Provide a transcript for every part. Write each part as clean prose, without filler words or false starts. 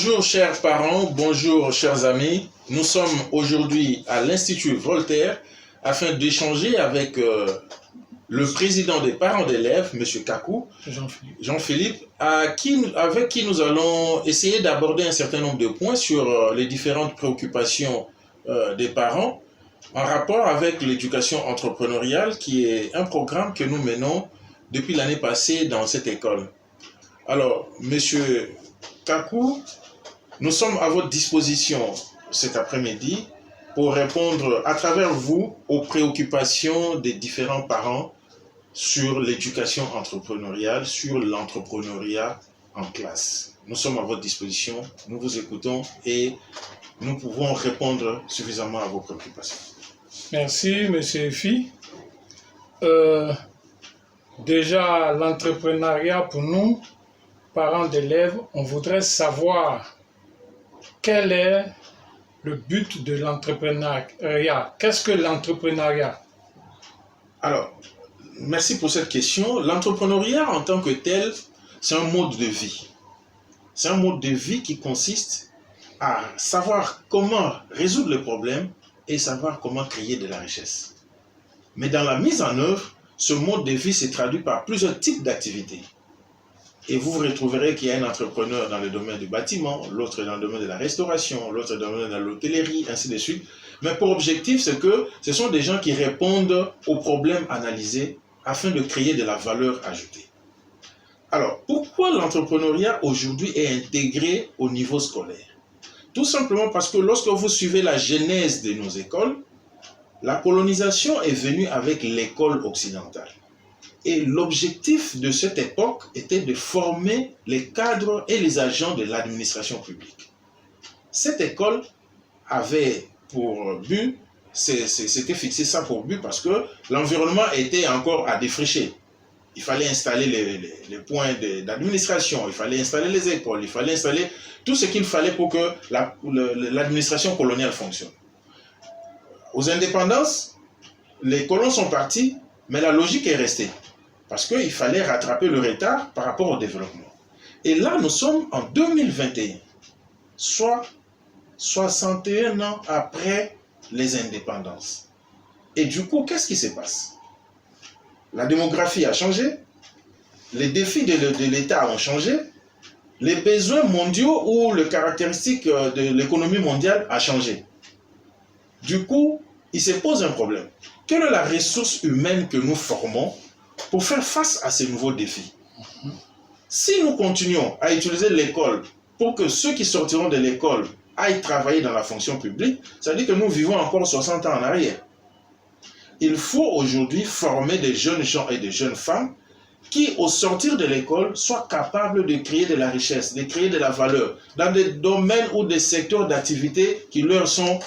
Bonjour chers parents, bonjour chers amis. Nous sommes aujourd'hui à l'Institut Voltaire afin d'échanger avec le président des parents d'élèves, M. Kakou, Jean-Philippe, avec qui nous allons essayer d'aborder un certain nombre de points sur les différentes préoccupations des parents en rapport avec l'éducation entrepreneuriale qui est un programme que nous menons depuis l'année passée dans cette école. Alors, M. Kakou, nous sommes à votre disposition cet après-midi pour répondre à travers vous aux préoccupations des différents parents sur l'éducation entrepreneuriale, sur l'entrepreneuriat en classe. Nous sommes à votre disposition, nous vous écoutons et nous pouvons répondre suffisamment à vos préoccupations. Merci, M. Fi. Déjà, l'entrepreneuriat pour nous, parents d'élèves, on voudrait savoir quel est le but de l'entrepreneuriat. Qu'est-ce que l'entrepreneuriat? Alors, merci pour cette question. L'entrepreneuriat en tant que tel, c'est un mode de vie. C'est un mode de vie qui consiste à savoir comment résoudre les problèmes et savoir comment créer de la richesse. Mais dans la mise en œuvre, ce mode de vie se traduit par plusieurs types d'activités. Et vous retrouverez qu'il y a un entrepreneur dans le domaine du bâtiment, l'autre dans le domaine de la restauration, l'autre dans le domaine de l'hôtellerie, ainsi de suite. Mais pour objectif, c'est que ce sont des gens qui répondent aux problèmes analysés afin de créer de la valeur ajoutée. Alors, pourquoi l'entrepreneuriat aujourd'hui est intégré au niveau scolaire? Tout simplement parce que lorsque vous suivez la genèse de nos écoles, la colonisation est venue avec l'école occidentale. Et l'objectif de cette époque était de former les cadres et les agents de l'administration publique. Cette école avait pour but, c'était fixé ça pour but parce que l'environnement était encore à défricher. Il fallait installer les points d'administration, il fallait installer les écoles, il fallait installer tout ce qu'il fallait pour que l'administration coloniale fonctionne. Aux indépendances, les colons sont partis, mais la logique est restée. Parce qu'il fallait rattraper le retard par rapport au développement. Et là, nous sommes en 2021, soit 61 ans après les indépendances. Et du coup, qu'est-ce qui se passe? La démographie a changé, les défis de l'État ont changé, les besoins mondiaux ou les caractéristiques de l'économie mondiale ont changé. Du coup, il se pose un problème. Quelle est la ressource humaine que nous formons pour faire face à ces nouveaux défis? Si nous continuons à utiliser l'école pour que ceux qui sortiront de l'école aillent travailler dans la fonction publique, ça veut dire que nous vivons encore 60 ans en arrière. Il faut aujourd'hui former des jeunes gens et des jeunes femmes qui, au sortir de l'école, soient capables de créer de la richesse, de créer de la valeur dans des domaines ou des secteurs d'activité qui leur sont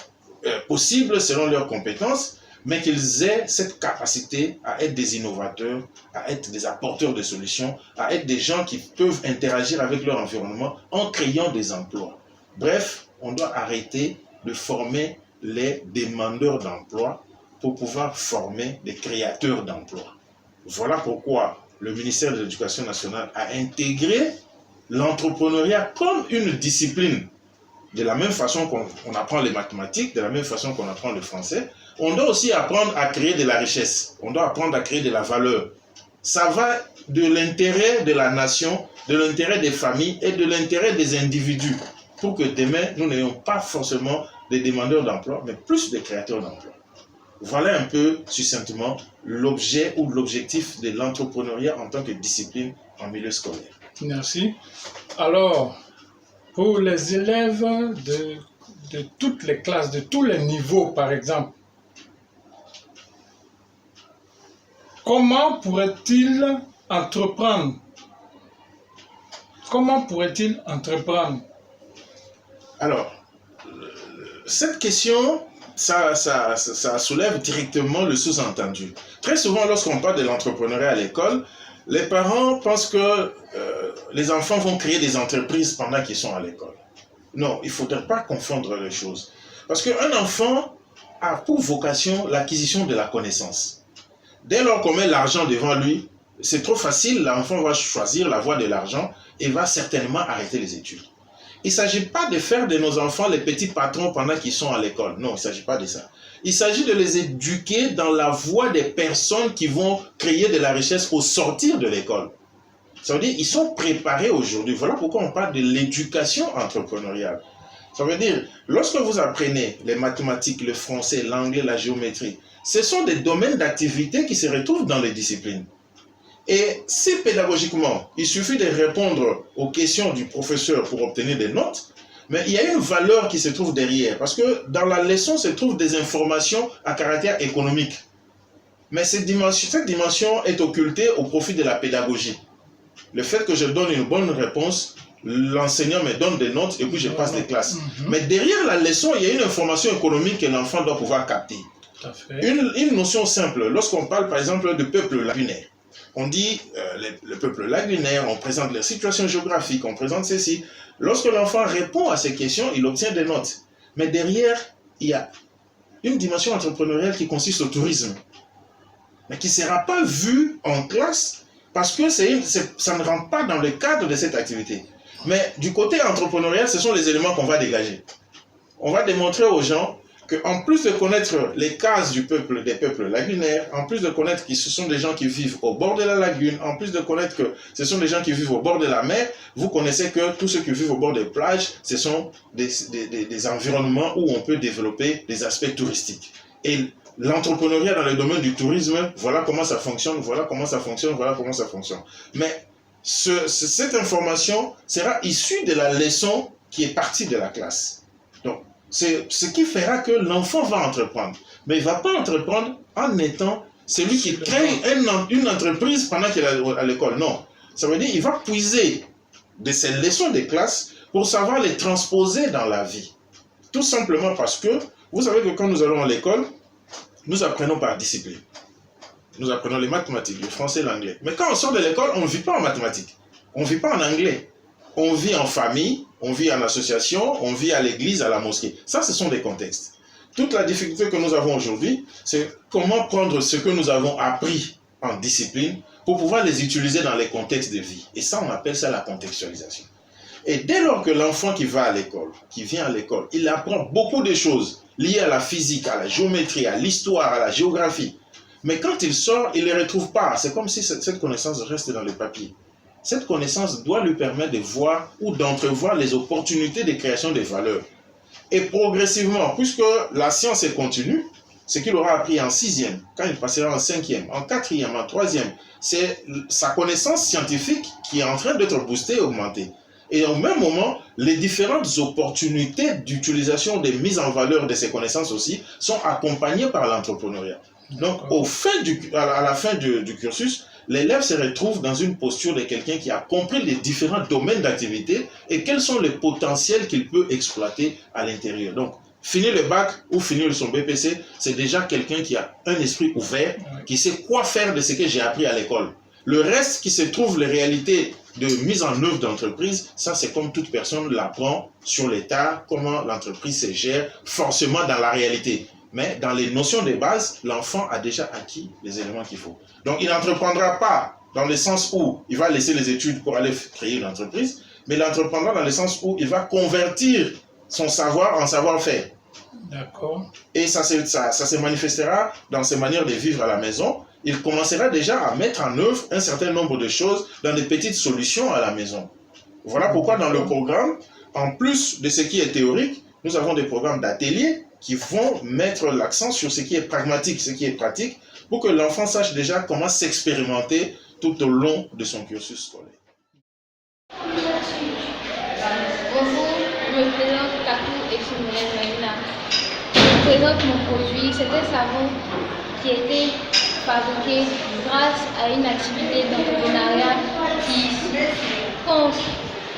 possibles selon leurs compétences, mais qu'ils aient cette capacité à être des innovateurs, à être des apporteurs de solutions, à être des gens qui peuvent interagir avec leur environnement en créant des emplois. Bref, on doit arrêter de former les demandeurs d'emploi pour pouvoir former des créateurs d'emplois. Voilà pourquoi le ministère de l'Éducation nationale a intégré l'entrepreneuriat comme une discipline. De la même façon qu'on apprend les mathématiques, de la même façon qu'on apprend le français, on doit aussi apprendre à créer de la richesse. On doit apprendre à créer de la valeur. Ça va de l'intérêt de la nation, de l'intérêt des familles et de l'intérêt des individus pour que demain, nous n'ayons pas forcément des demandeurs d'emploi, mais plus des créateurs d'emploi. Voilà un peu succinctement l'objet ou l'objectif de l'entrepreneuriat en tant que discipline en milieu scolaire. Merci. Alors, pour les élèves de toutes les classes, de tous les niveaux par exemple, comment pourrait-il entreprendre? Comment pourrait-il entreprendre? Alors, cette question, ça soulève directement le sous-entendu. Très souvent, lorsqu'on parle de l'entrepreneuriat à l'école, les parents pensent que les enfants vont créer des entreprises pendant qu'ils sont à l'école. Non, il ne faudrait pas confondre les choses. Parce qu'un enfant a pour vocation l'acquisition de la connaissance. Dès lors qu'on met l'argent devant lui, c'est trop facile, l'enfant va choisir la voie de l'argent et va certainement arrêter les études. il ne s'agit pas de faire de nos enfants les petits patrons pendant qu'ils sont à l'école. Non, il ne s'agit pas de ça. Il s'agit de les éduquer dans la voie des personnes qui vont créer de la richesse au sortir de l'école. Ça veut dire qu'ils sont préparés aujourd'hui. Voilà pourquoi on parle de l'éducation entrepreneuriale. Ça veut dire, lorsque vous apprenez les mathématiques, le français, l'anglais, la géométrie, ce sont des domaines d'activité qui se retrouvent dans les disciplines. Et si pédagogiquement, il suffit de répondre aux questions du professeur pour obtenir des notes, mais il y a une valeur qui se trouve derrière, parce que dans la leçon se trouvent des informations à caractère économique. Mais cette dimension est occultée au profit de la pédagogie. Le fait que je donne une bonne réponse, l'enseignant me donne des notes et puis je passe des classes. Mais derrière la leçon, il y a une information économique que l'enfant doit pouvoir capter. Tout à fait. Une notion simple, lorsqu'on parle par exemple de peuple lagunaire, on dit le peuple lagunaire, on présente leur situation géographique, on présente ceci. Lorsque l'enfant répond à ces questions, il obtient des notes. Mais derrière, il y a une dimension entrepreneuriale qui consiste au tourisme, mais qui ne sera pas vue en classe parce que ça ne rentre pas dans le cadre de cette activité. Mais du côté entrepreneurial, ce sont les éléments qu'on va dégager. On va démontrer aux gens qu'en plus de connaître les cases des peuples lagunaires, en plus de connaître que ce sont des gens qui vivent au bord de la lagune, en plus de connaître que ce sont des gens qui vivent au bord de la mer, vous connaissez que tous ceux qui vivent au bord des plages, ce sont des environnements où on peut développer des aspects touristiques. Et l'entrepreneuriat dans le domaine du tourisme, voilà comment ça fonctionne, voilà comment ça fonctionne, voilà comment ça fonctionne. Mais cette information sera issue de la leçon qui est partie de la classe. Donc, c'est ce qui fera que l'enfant va entreprendre. Mais il ne va pas entreprendre en étant celui qui crée une entreprise pendant qu'il est à l'école. Non. Ça veut dire qu'il va puiser de ces leçons de classe pour savoir les transposer dans la vie. Tout simplement parce que, vous savez que quand nous allons à l'école, nous apprenons par discipline. Nous apprenons les mathématiques, le français, l'anglais. Mais quand on sort de l'école, on ne vit pas en mathématiques. On ne vit pas en anglais. On vit en famille, on vit en association, on vit à l'église, à la mosquée. Ça, ce sont des contextes. Toute la difficulté que nous avons aujourd'hui, c'est comment prendre ce que nous avons appris en discipline pour pouvoir les utiliser dans les contextes de vie. Et ça, on appelle ça la contextualisation. Et dès lors que l'enfant qui va à l'école, qui vient à l'école, il apprend beaucoup de choses liées à la physique, à la géométrie, à l'histoire, à la géographie. Mais quand il sort, il ne les retrouve pas. C'est comme si cette connaissance reste dans le papier. Cette connaissance doit lui permettre de voir ou d'entrevoir les opportunités de création de valeurs. Et progressivement, puisque la science est continue, ce qu'il aura appris en 6e, quand il passera en 5e, en 4e, en 3e, c'est sa connaissance scientifique qui est en train d'être boostée et augmentée. Et au même moment, les différentes opportunités d'utilisation, de mise en valeur de ces connaissances aussi, sont accompagnées par l'entrepreneuriat. Donc, à la fin du cursus, l'élève se retrouve dans une posture de quelqu'un qui a compris les différents domaines d'activité et quels sont les potentiels qu'il peut exploiter à l'intérieur. Donc, finir le bac ou finir son BPC, c'est déjà quelqu'un qui a un esprit ouvert, qui sait quoi faire de ce que j'ai appris à l'école. Le reste qui se trouve, les réalités de mise en œuvre d'entreprise, ça c'est comme toute personne l'apprend sur l'état, comment l'entreprise se gère, forcément dans la réalité. Mais dans les notions de base, l'enfant a déjà acquis les éléments qu'il faut. Donc il n'entreprendra pas dans le sens où il va laisser les études pour aller créer une entreprise, mais il entreprendra dans le sens où il va convertir son savoir en savoir-faire. D'accord. Et ça se manifestera dans ses manières de vivre à la maison. Il commencera déjà à mettre en œuvre un certain nombre de choses dans des petites solutions à la maison. Voilà pourquoi dans le programme, en plus de ce qui est théorique, nous avons des programmes d'ateliers qui vont mettre l'accent sur ce qui est pragmatique, ce qui est pratique, pour que l'enfant sache déjà comment s'expérimenter tout au long de son cursus scolaire. Bonjour, je me présente Kakou Exumélène Maïna. Je présente mon produit. C'est un savon qui a été fabriqué grâce à une activité d'entrepreneuriat qui qu'on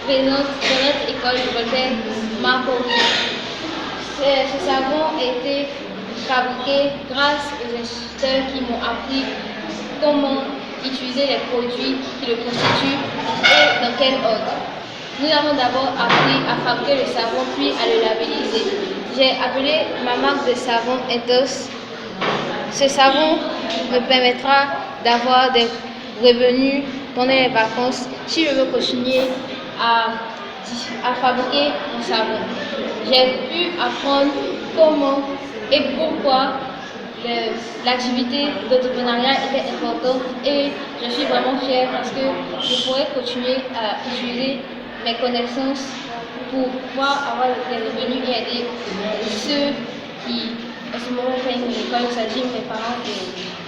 présente dans notre école de Voltaire Marco. Ce savon a été fabriqué grâce aux instituteurs qui m'ont appris comment utiliser les produits qui le constituent et dans quel ordre. Nous avons d'abord appris à fabriquer le savon puis à le labelliser. J'ai appelé ma marque de savon Ethos. Ce savon me permettra d'avoir des revenus pendant les vacances si je veux continuer à à fabriquer un savon. J'ai pu apprendre comment et pourquoi l'activité d'entrepreneuriat était importante et je suis vraiment fière parce que je pourrais continuer à utiliser mes connaissances pour pouvoir avoir des revenus et aider ceux qui, en ce moment, payent l'école, c'est-à-dire mes parents et